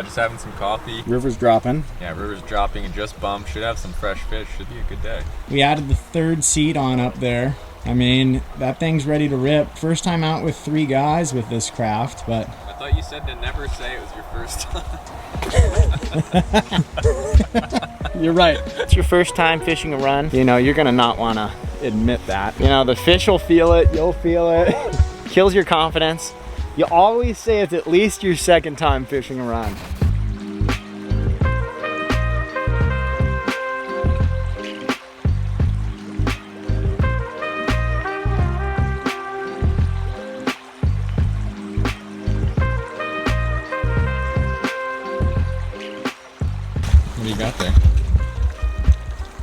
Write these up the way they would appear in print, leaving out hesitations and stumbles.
just having some coffee. River's dropping. Yeah, river's dropping and just bumped. Should have some fresh fish. Should be a good day. We added the 3rd seat on up there. I mean, that thing's ready to rip. First time out with 3 guys with this craft, but... I thought you said to never say it was your first time. You're right. It's your first time fishing a run. You know, you're gonna not wanna admit that. You know, the fish will feel it, you'll feel it. Kills your confidence. You always say it's at least your 2nd time fishing a run. What do you got there?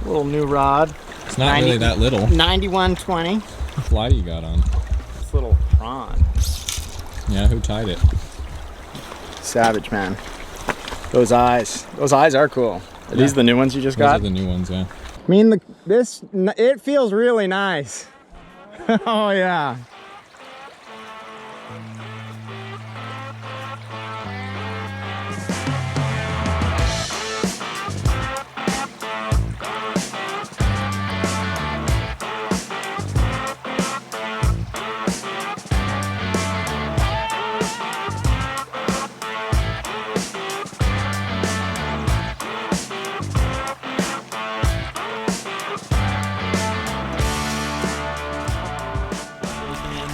Little new rod. It's not really that little. 9120. What fly do you got on? This little prawn. Yeah, who tied it? Savage, man. Those eyes are cool. Are these the new ones you just got? Those are the new ones, yeah. I mean, it feels really nice. Oh yeah.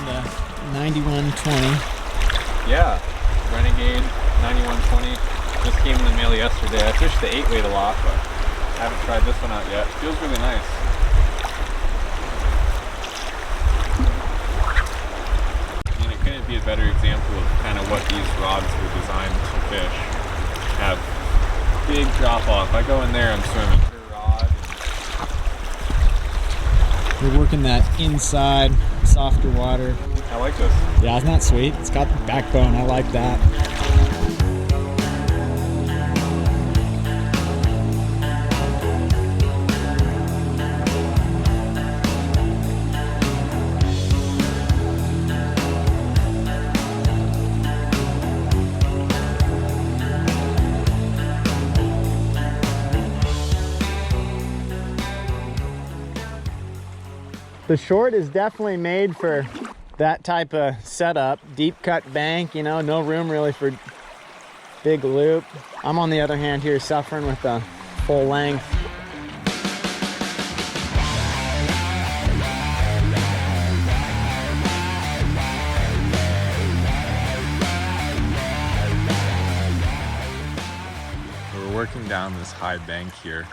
The 9120. Yeah, Renegade 9120 just came in the mail yesterday. I fished the 8-weight a lot, but I haven't tried this one out yet. Feels really nice. I mean, it couldn't be a better example of kind of what these rods were designed to fish. Have big drop off. I go in there, I'm swimming. Rod. We're working that inside, softer water. I like this. Yeah, isn't that sweet? It's got the backbone. I like that. The short is definitely made for that type of setup. Deep cut bank, you know, no room really for big loop. I'm on the other hand here suffering with the full length. We're working down this high bank here,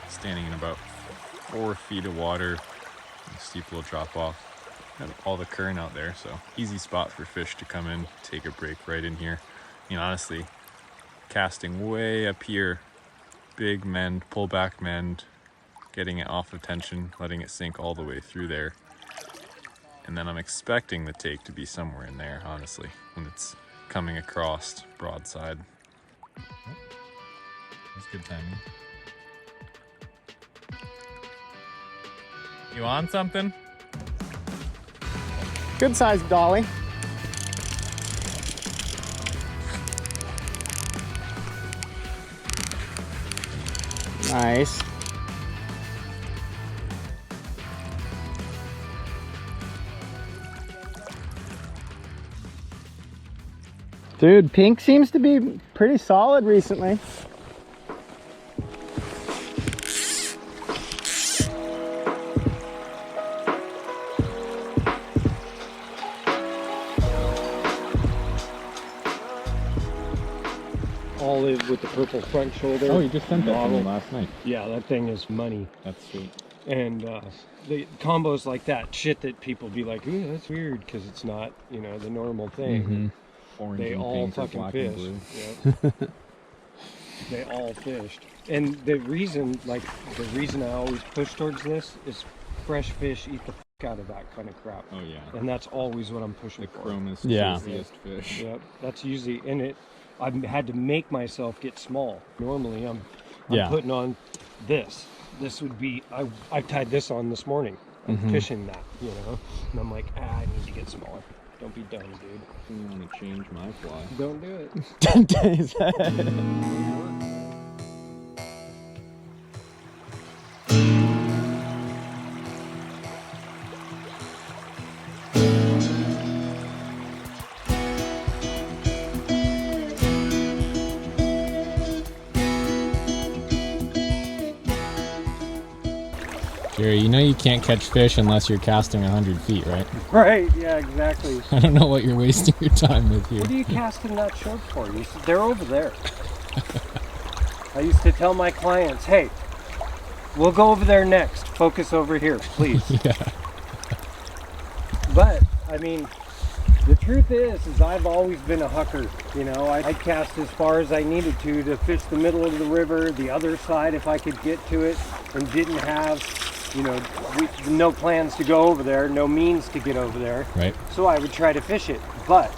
standing in about 4 feet of water. Steep little drop off. Got all the current out there, so easy spot for fish to come in, take a break right in here. You know, honestly, casting way up here, big mend, pull back mend, getting it off of tension, letting it sink all the way through there. And then I'm expecting the take to be somewhere in there, honestly, when it's coming across broadside. That's good timing. You on something? Good sized dolly. Nice. Dude, pink seems to be pretty solid recently. Olive with the purple front shoulder. Oh, you just sent that to me last night. Yeah, that thing is money. That's sweet. And the combos like that, shit that people be like, ooh, that's weird, because it's not, you know, the normal thing. Mm-hmm. Orange They and all pink or fucking black fish. and blue. Yep. They all fished. And the reason I always push towards this is fresh fish eat the fuck out of that kind of crap. Oh yeah. And that's always what I'm pushing The for. chromest, Yeah. juiciest fish. Yep, that's usually in it. I've had to make myself get small. Normally I'm putting on this. This would be, I tied this on this morning. I'm fishing that, you know? And I'm like, I need to get smaller. Don't be dumb, dude. You want to change my fly? Don't do it. Is that- Jerry, you know you can't catch fish unless you're casting 100 feet, right? Right, yeah, exactly. I don't know what you're wasting your time with here. What are you casting that short for? They're over there. I used to tell my clients, hey, we'll go over there next. Focus over here, please. Yeah. But, I mean, the truth is I've always been a hucker. You know, I'd cast as far as I needed to fish the middle of the river, the other side if I could get to it, and didn't have, you know, no plans to go over there, no means to get over there. Right. So I would try to fish it. But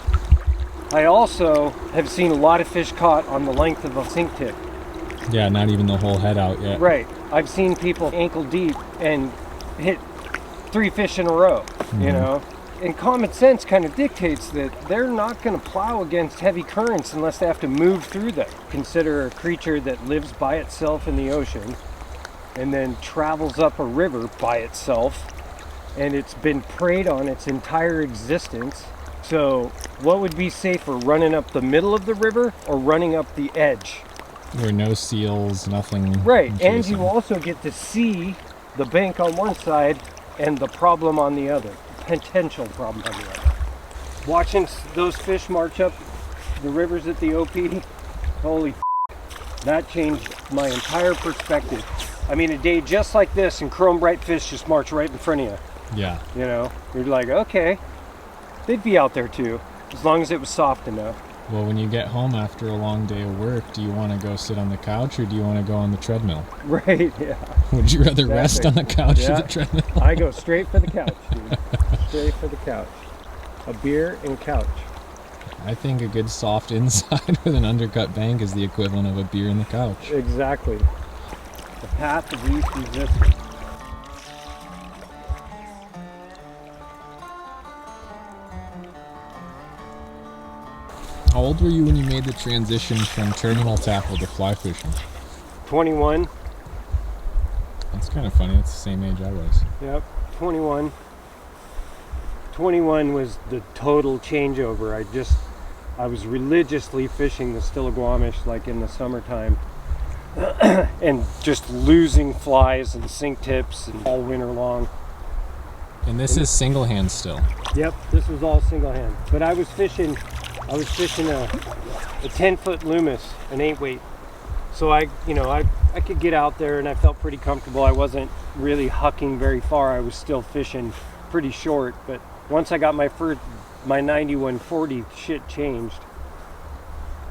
I also have seen a lot of fish caught on the length of a sink tip. Yeah, not even the whole head out yet. Right. I've seen people ankle deep and hit 3 fish in a row, you know? And common sense kind of dictates that they're not going to plow against heavy currents unless they have to move through them. Consider a creature that lives by itself in the ocean and then travels up a river by itself, and it's been preyed on its entire existence. So what would be safer, running up the middle of the river or running up the edge? There are no seals, nothing. Right, and chasing. you also get to see the bank on one side and the problem on the other, potential problem on the other. Watching those fish march up the rivers at the OP, holy that changed my entire perspective. I mean, a day just like this and chrome bright fish just march right in front of you. Yeah. You know, you're like, okay, they'd be out there too, as long as it was soft enough. Well, when you get home after a long day of work, do you want to go sit on the couch or do you want to go on the treadmill? Right, yeah. Would you rather rest on the couch or Yeah. the treadmill? I go straight for the couch, dude. Straight for the couch. A beer and couch. I think a good soft inside with an undercut bank is the equivalent of a beer in the couch. Exactly. The path of least resistance. How old were you when you made the transition from terminal tackle to fly fishing? 21. That's kind of funny. That's the same age I was. Yep, 21. 21 was the total changeover. I was religiously fishing the Stillaguamish like in the summertime and just losing flies and sink tips and all winter long. And this is single hand still. Yep, this was all single hand. But I was fishing a 10-foot Loomis, an 8-weight. So I could get out there and I felt pretty comfortable. I wasn't really hucking very far. I was still fishing pretty short, but once I got my 9140, shit changed.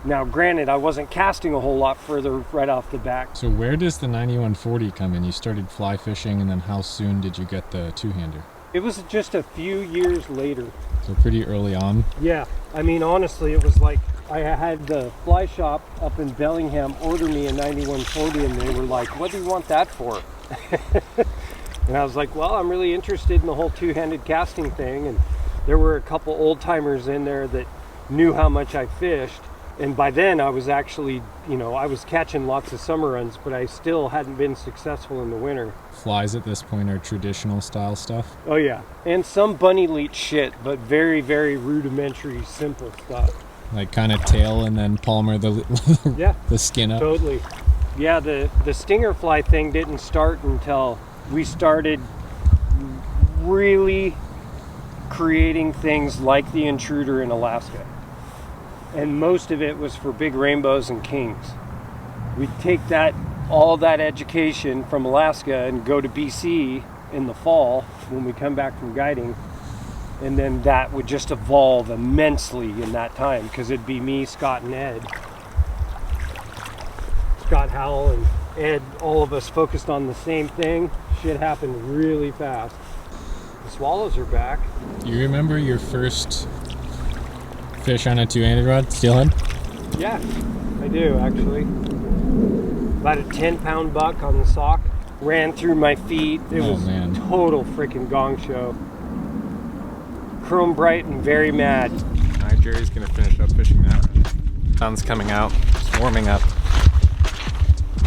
Now, granted, I wasn't casting a whole lot further right off the bat. So where does the 9140 come in? You started fly fishing, and then how soon did you get the two-hander? It was just a few years later. So pretty early on. Yeah, I mean, honestly, it was like I had the fly shop up in Bellingham order me a 9140, and they were like, "What do you want that for?" And I was like, "Well, I'm really interested in the whole two-handed casting thing." And there were a couple old-timers in there that knew how much I fished. And by then I was actually, I was catching lots of summer runs, but I still hadn't been successful in the winter. Flies at this point are traditional style stuff. Oh yeah, and some bunny leech shit, but very, very rudimentary, simple stuff. Like kind of tail and then palmer the Yeah, the skin up. totally. Yeah, the stinger fly thing didn't start until we started really creating things like the intruder in Alaska. And most of it was for big rainbows and kings. We'd take all that education from Alaska and go to BC in the fall when we come back from guiding, and then that would just evolve immensely in that time, because it'd be me, Scott, and Ed. Scott Howell and Ed, all of us focused on the same thing. Shit happened really fast. The swallows are back. Do you remember your first fish on a two-handed rod, Steelhead? Yeah, I do actually. About a 10-pound buck on the sock. Ran through my feet. It was man. total freaking gong show. chrome bright and very mad. All right, Jerry's gonna finish up fishing that. Sun's coming out, it's warming up.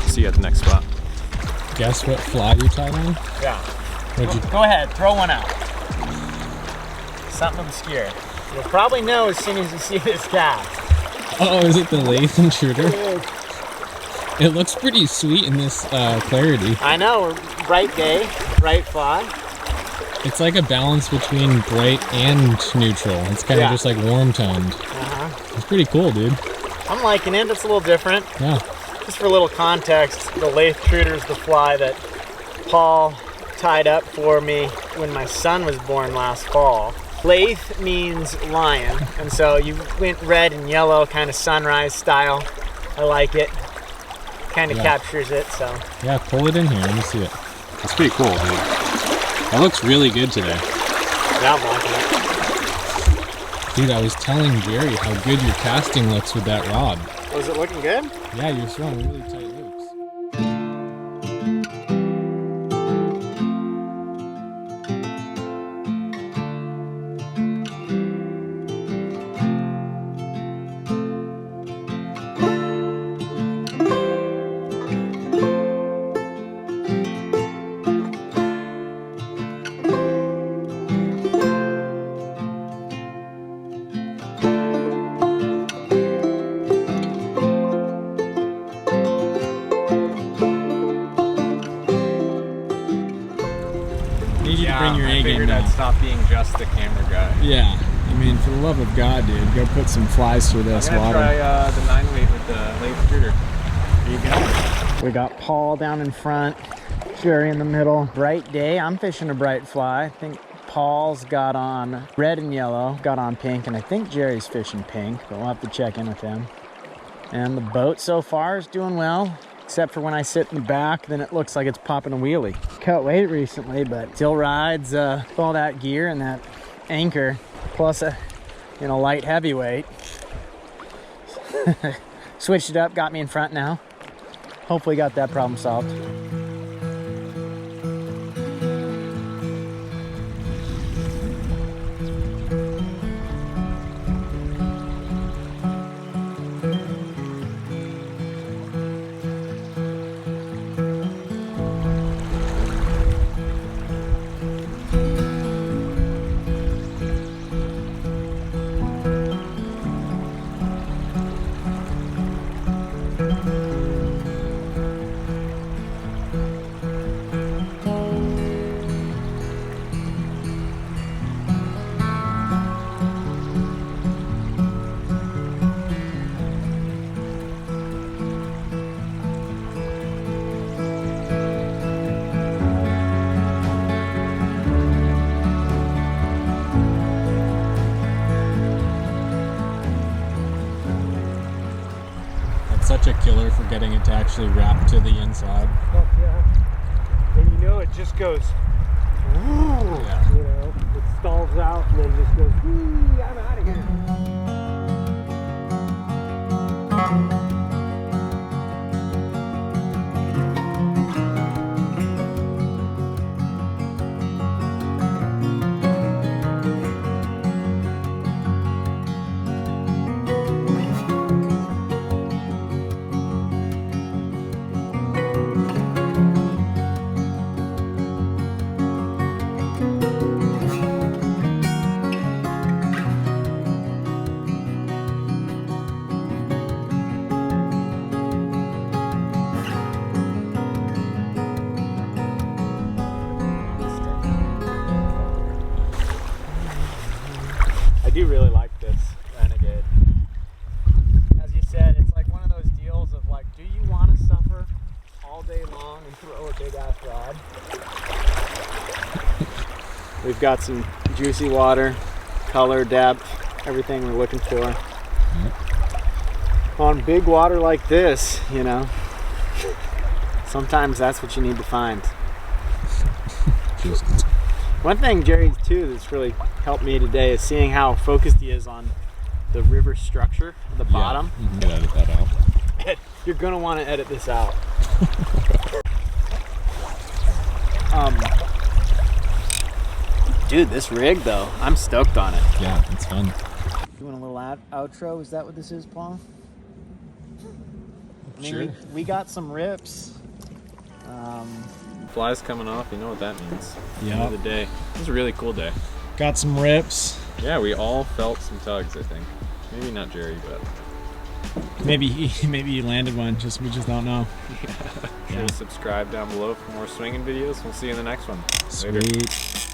See you at the next spot. Guess what fly you tied on? Yeah. Go ahead, throw one out. Something obscure. You'll probably know as soon as you see this cast. Oh, is it the lathe intruder? It looks pretty sweet in this clarity. I know, bright day, bright fly. It's like a balance between bright and neutral. It's kind of just like warm toned. It's pretty cool, dude. I'm liking it. It's a little different. Yeah. Just for a little context, the lathe intruder is the fly that Paul tied up for me when my son was born last fall. Lathe means lion, and so you went red and yellow, kind of sunrise style. I like it. Kind of captures it, so. Yeah, pull it in here. Let me see it. It's pretty cool, dude. That looks really good today. Yeah, I'm liking it. Dude, I was telling Jerry how good your casting looks with that rod. Was it looking good? Yeah, you're throwing really tight loops. Bring your A game figured down. I'd stop being just the camera guy. Yeah, I mean, for the love of God, dude, go put some flies through this I'm gonna water. try the 9-weight with the lathe intruder. There you go. We got Paul down in front, Jerry in the middle. Bright day. I'm fishing a bright fly. I think Paul's got on red and yellow, got on pink, and I think Jerry's fishing pink, but we'll have to check in with him. And the boat so far is doing well, except for when I sit in the back, then it looks like it's popping a wheelie. Cut weight recently, but still rides with all that gear and that anchor, plus a light heavyweight. Switched it up, got me in front now. Hopefully got that problem solved. Such a killer for getting it to actually wrap to the inside. Fuck yeah. And it just goes, Yeah. it stalls out and then just goes, whee, I'm out of here. I do really like this Renegade. As you said, it's like one of those deals of like, do you want to suffer all day long and throw a big ass rod? We've got some juicy water, color, depth, everything we're looking for. On big water like this, sometimes that's what you need to find. Just One thing, Jerry, too, that's really helped me today is seeing how focused he is on the river structure at the bottom. you can edit that out. You're gonna want to edit this out. Dude, this rig though, I'm stoked on it. Yeah, it's fun. You want a little outro? Is that what this is, Paul? I mean, Sure. we got some rips. Flies coming off, you know what that means. Yep. End of the day. It was a really cool day. Got some rips. Yeah, we all felt some tugs, I think. Maybe not Jerry, but Maybe he landed one. We just don't know. sure to subscribe down below for more swinging videos. We'll see you in the next one. Later. Sweet.